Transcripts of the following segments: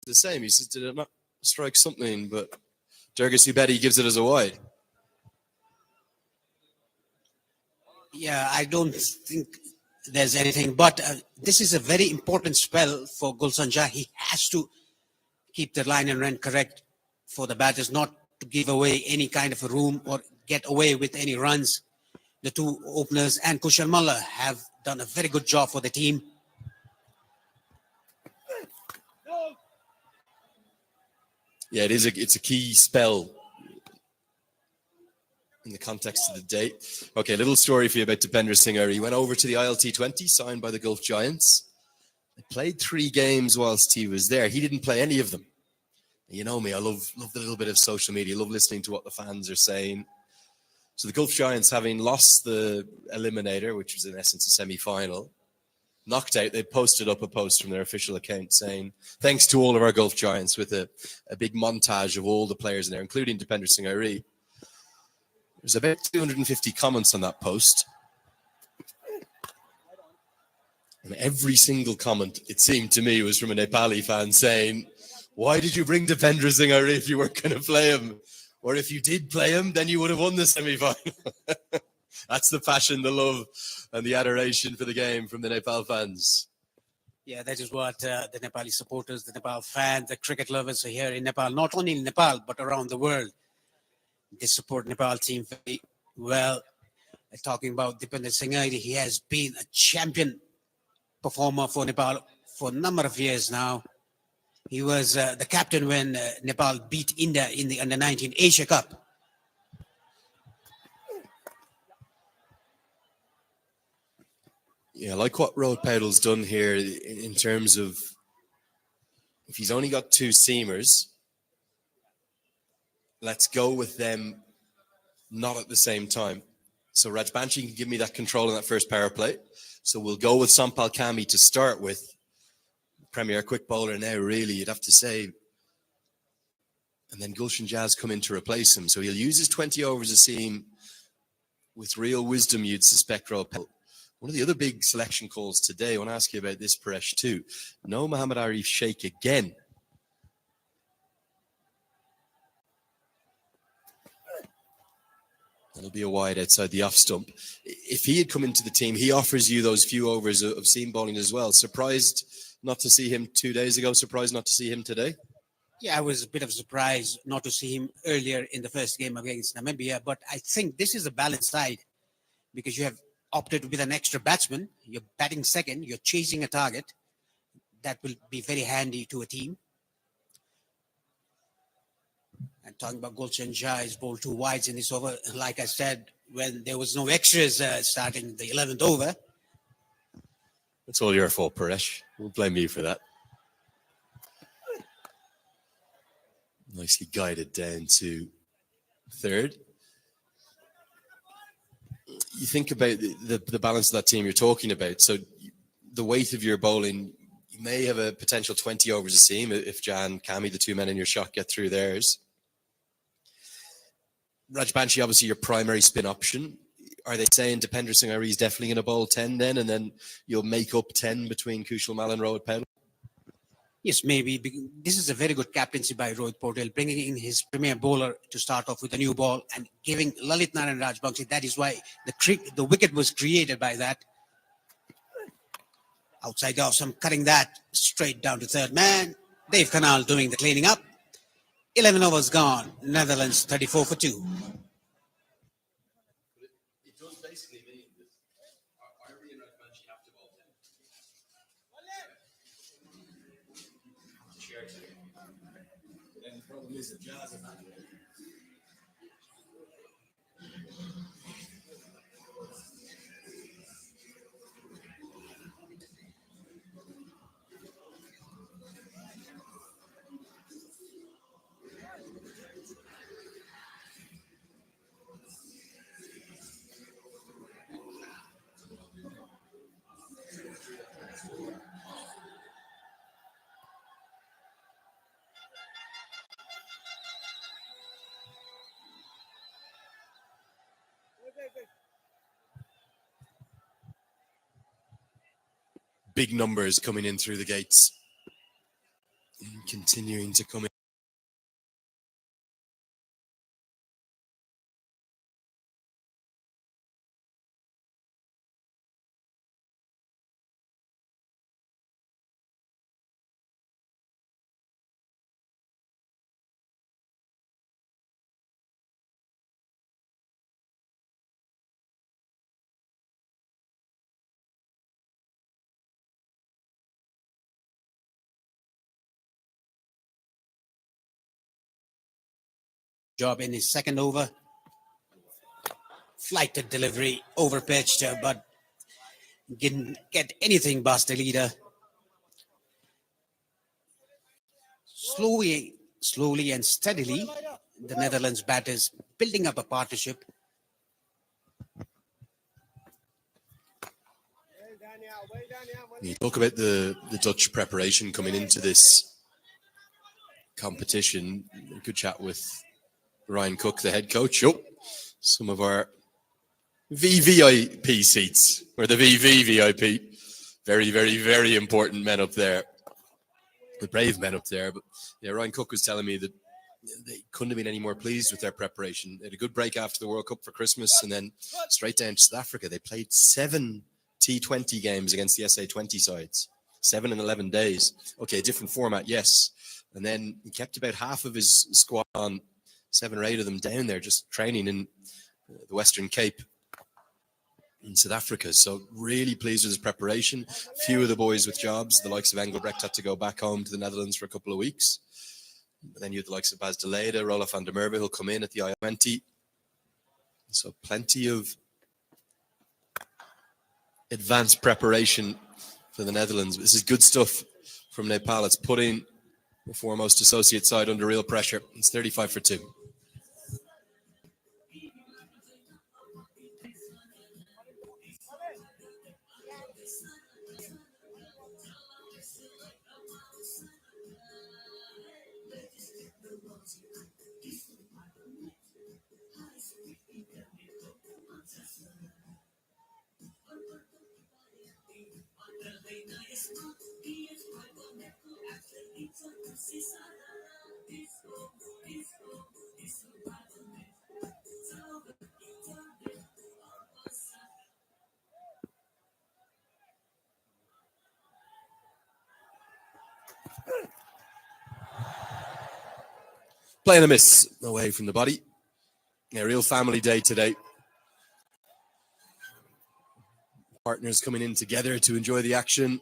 the same. He says, did it not strike something? But Jurgis Ubedi gives it as a wide. Yeah, I don't think there's anything. But this is a very important spell for Gulshan Jah. He has to keep the line and run correct for the batters, not to give away any kind of a room or get away with any runs. The two openers and Kushal Malla have done a very good job for the team. Yeah, it's a key spell in the context of the day. Okay, a little story for you about Dipender Singh. He went over to the ILT20, signed by the Gulf Giants. He played 3 games whilst he was there. He didn't play any of them. You know me, I love the little bit of social media, love listening to what the fans are saying. So the Gulf Giants, having lost the eliminator, which was in essence a semi-final, knocked out, they posted up a post from their official account saying, thanks to all of our Gulf Giants, with a big montage of all the players in there, including Dipender Singh. There's about 250 comments on that post. And every single comment, it seemed to me, was from a Nepali fan saying, why did you bring Dipender Singh if you weren't going to play him? Or if you did play him, then you would have won the semi-final. That's the passion, the love, and the adoration for the game from the Nepal fans. Yeah, that is what the Nepali supporters, the Nepal fans, the cricket lovers here in Nepal, not only in Nepal, but around the world, they support Nepal team very well. Talking about Dipender Singh, he has been a champion performer for Nepal for a number of years now. He was the captain when Nepal beat India in the Under-19 Asia Cup. Yeah, like what Rohit Paudal's done here in terms of, if he's only got 2 seamers, let's go with them not at the same time. So Rajbanshi can give me that control in that first power play. So we'll go with Sampal Kami to start with. Premier quick bowler now, really, you'd have to say. And then Gulshan Jazz come in to replace him. So he'll use his 20 overs a seam with real wisdom, you'd suspect, Rohit Paudal. One of the other big selection calls today, I want to ask you about this, Paresh, too. No Muhammad Arif Sheikh again. That'll be a wide outside the off stump. If he had come into the team, he offers you those few overs of seam bowling as well. Surprised not to see him 2 days ago? Surprised not to see him today? Yeah, I was a bit of a surprise not to see him earlier in the first game against Namibia. But I think this is a balanced side because you have opted with an extra batsman. You're batting second. You're chasing a target. That will be very handy to a team. And talking about Gulshan Jah, he's bowled 2 wides in this over. Like I said, when there was no extras starting the 11th over. It's all your fault, Paresh. We'll blame you for that. Nicely guided down to third. You think about the balance of that team you're talking about. So the weight of your bowling, you may have a potential 20 overs a seam if Jan, Kami, the 2 men in your shot, get through theirs. Rajbanshi, obviously your primary spin option. Are they saying Dipender Singh is definitely going to bowl 10 then, and then you'll make up 10 between Kushal Mal and Rohit Paudal? Yes, maybe. This is a very good captaincy by Rohit Paudal, bringing in his premier bowler to start off with a new ball and giving Lalit Narayan Rajbanshi. That is why the wicket was created by that. Outside off, some cutting that straight down to third man. Dave Kanal doing the cleaning up. 11 overs gone. Netherlands 34 for 2. It does basically mean that Irene and Rajbanshi have to bowl 10. Then the problem is that Jazz are not. Big numbers coming in through the gates continuing to come in. Job in his second over. Flighted delivery, overpitched, but didn't get anything past the leader. Slowly and steadily, the Netherlands batters building up a partnership. You talk about the Dutch preparation coming into this competition. Good chat with Ryan Cook, the head coach. Oh, some of our VVIP seats, or the VVVIP. Very, very, very important men up there. The brave men up there. But yeah, Ryan Cook was telling me that they couldn't have been any more pleased with their preparation. They had a good break after the World Cup for Christmas and then straight down to South Africa. They played 7 T20 games against the SA20 sides, 7 in 11 days. Okay, different format, yes. And then he kept about half of his squad on, 7 or 8 of them down there just training in the Western Cape in South Africa. So really pleased with his preparation. Few of the boys with jobs, the likes of Engelbrecht, had to go back home to the Netherlands for a couple of weeks. But then you have the likes of Bas de Leede, Roelof van der Merwe, who'll come in at the I-20. So plenty of advanced preparation for the Netherlands. This is good stuff from Nepal. It's putting the foremost associate side under real pressure. It's 35 for 2. Playing a miss away from the body. A real family day today. Partners coming in together to enjoy the action.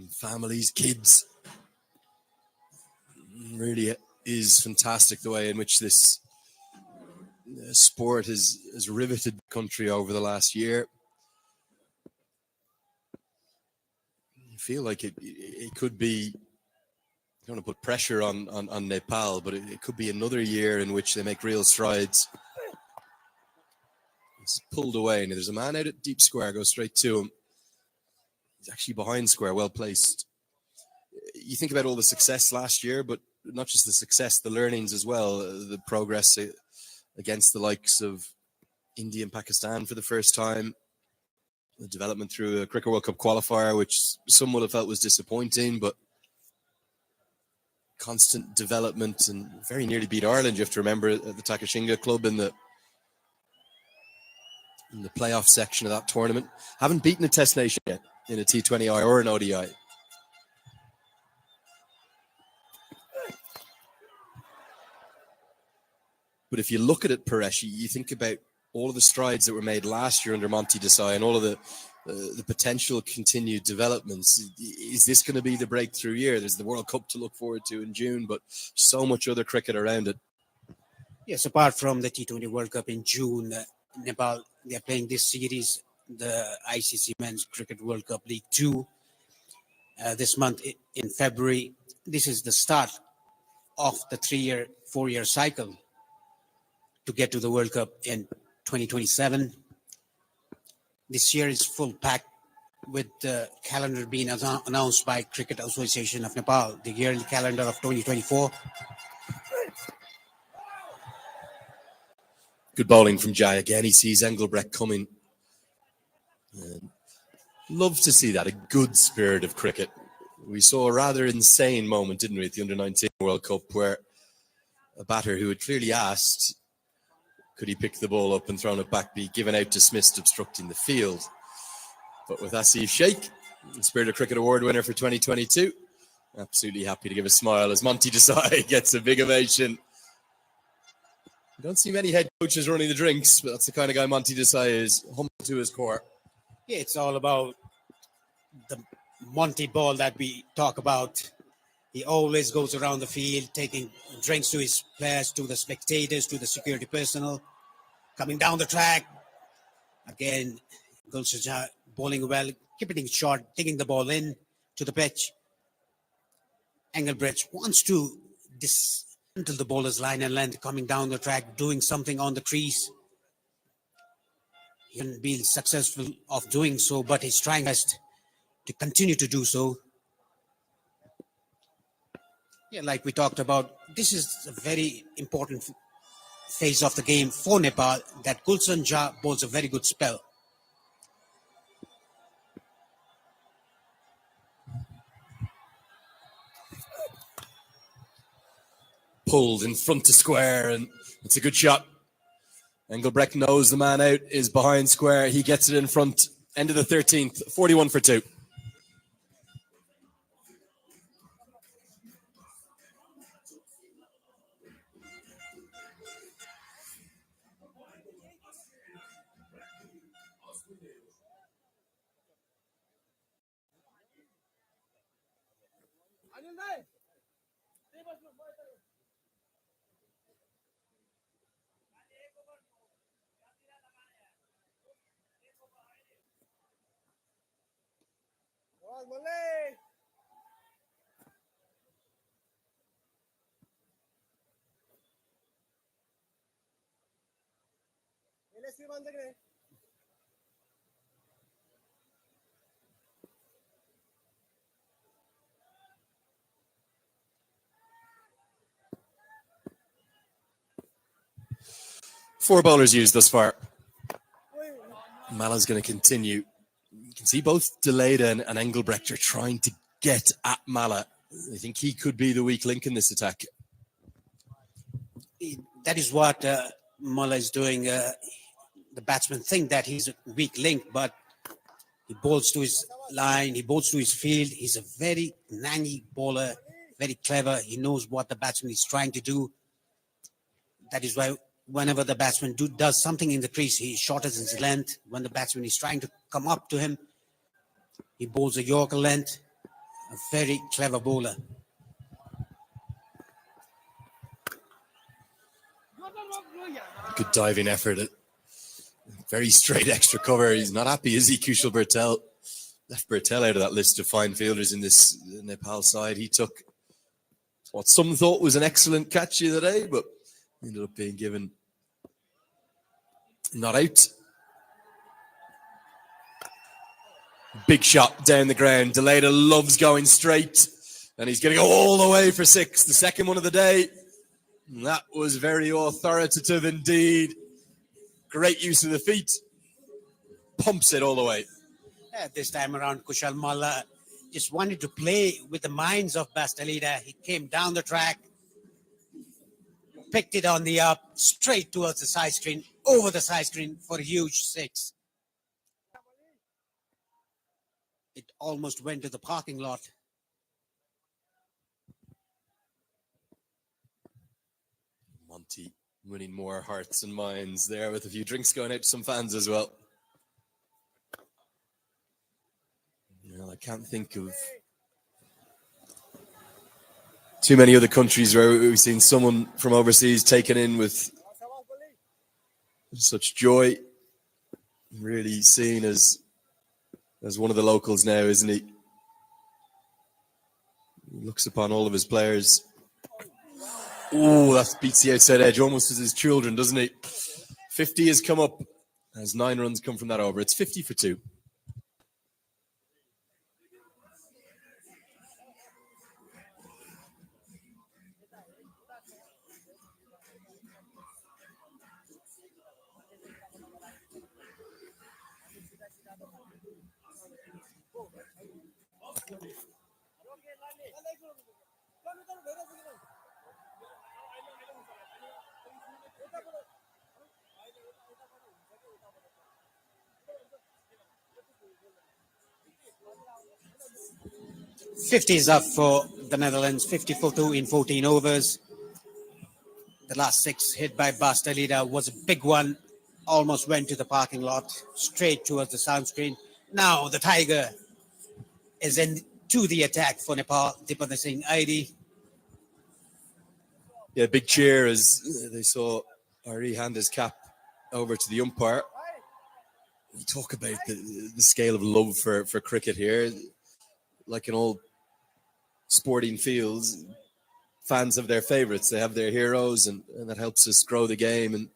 Families, kids. Really is fantastic the way in which this sport has riveted the country over the last year. I feel like it could be, I don't want to put pressure on Nepal, but it could be another year in which they make real strides. It's pulled away. Now there's a man out at deep square, goes straight to him. He's actually behind square, well placed. You think about all the success last year, but not just the success, the learnings as well, the progress against the likes of India and Pakistan for the first time, the development through a Cricket World Cup qualifier, which some would have felt was disappointing, but constant development, and very nearly beat Ireland. You have to remember at the Takashinga club in the playoff section of that tournament. Haven't beaten a Test nation yet in a T20I or an ODI. But if you look at it, Paresh, you think about all of the strides that were made last year under Monty Desai and all of the potential continued developments. Is this going to be the breakthrough year? There's the World Cup to look forward to in June, but so much other cricket around it. Yes, apart from the T20 World Cup in June, Nepal, they're playing this series, the ICC Men's Cricket World Cup League 2, this month in February. This is the start of the 4-year cycle to get to the World Cup in 2027. This year is full packed, with the calendar being announced by Cricket Association of Nepal, the yearly calendar of 2024. Good bowling from Jai again. He sees Engelbrecht coming. Love to see that, a good spirit of cricket We saw a rather insane moment, didn't we, at the Under-19 World Cup, where a batter who had clearly asked, could he pick the ball up and thrown it back, be given out, dismissed, obstructing the field. But with Asif Sheikh, the Spirit of Cricket Award winner for 2022, absolutely happy to give a smile as Monty Desai gets a big ovation. You don't see many head coaches running the drinks, but that's the kind of guy Monty Desai is, humble to his core. Yeah, it's all about the Monty ball that we talk about. He always goes around the field, taking drinks to his players, to the spectators, to the security personnel. Coming down the track, again, Gulshaja bowling well, keeping it short, taking the ball in to the pitch. Engelbrecht wants to dismantle the bowler's line and length, coming down the track, doing something on the crease. He hasn't been successful of doing so, but he's trying best to continue to do so. Yeah, like we talked about, this is a very important phase of the game for Nepal, that Gulshan Jha bowls a very good spell. Pulled in front to square, and it's a good shot. Engelbrecht knows the man out is behind square. He gets it in front. End of the 13th, 41 for 2. Four bowlers used thus far. Mala's going to continue. You can see both Deleda and Engelbrecht are trying to get at Mala. I think he could be the weak link in this attack. That is what Mala is doing. The batsmen think that he's a weak link, but he bowls to his line, he bowls to his field. He's a very nanny bowler, very clever. He knows what the batsman is trying to do. That is why whenever the batsman does something in the crease, he shortens his length. When the batsman is trying to come up to him, he bowls a Yorker length. A very clever bowler. Good diving effort. Very straight extra cover. He's not happy, is he, Kushal Bertel? Left Bertel out of that list of fine fielders in this Nepal side. He took what some thought was an excellent catch the other day, but ended up being given not out. Big shot down the ground. Deleda loves going straight, and he's going to go all the way for 6. The second one of the day. And that was very authoritative indeed. Great use of the feet. Pumps it all the way. This time around, Kushal Malla just wanted to play with the minds of Bastalida. He came down the track, picked it on the up, straight towards the side screen, over the side screen for a huge 6. It almost went to the parking lot. Monty winning more hearts and minds there with a few drinks going out to some fans as well. Well, I can't think of too many other countries where we've seen someone from overseas taken in with such joy. Really seen as one of the locals now, isn't he? He looks upon all of his players. Oh, that beats the outside edge almost as his children, doesn't he? 50 has come up as 9 runs come from that over. It's 50 for 2. 50 is up for the Netherlands, 54-2 in 14 overs. The last 6 hit by Bastalida was a big one. Almost went to the parking lot, straight towards the sound screen. Now the Tiger is in to the attack for Nepal. Dipender Singh ID. Yeah, big cheer as they saw Ari hand his cap over to the umpire. We talk about the scale of love for cricket here. Like in all sporting fields, fans have their favourites. They have their heroes, and that helps us grow the game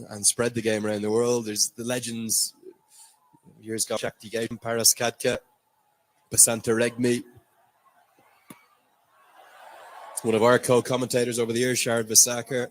and spread the game around the world. There's the legends. Years ago, Shakti Gautam, Paras Kadka, Basanta Regmi. One of our co-commentators over the years, Sharad Vasakar.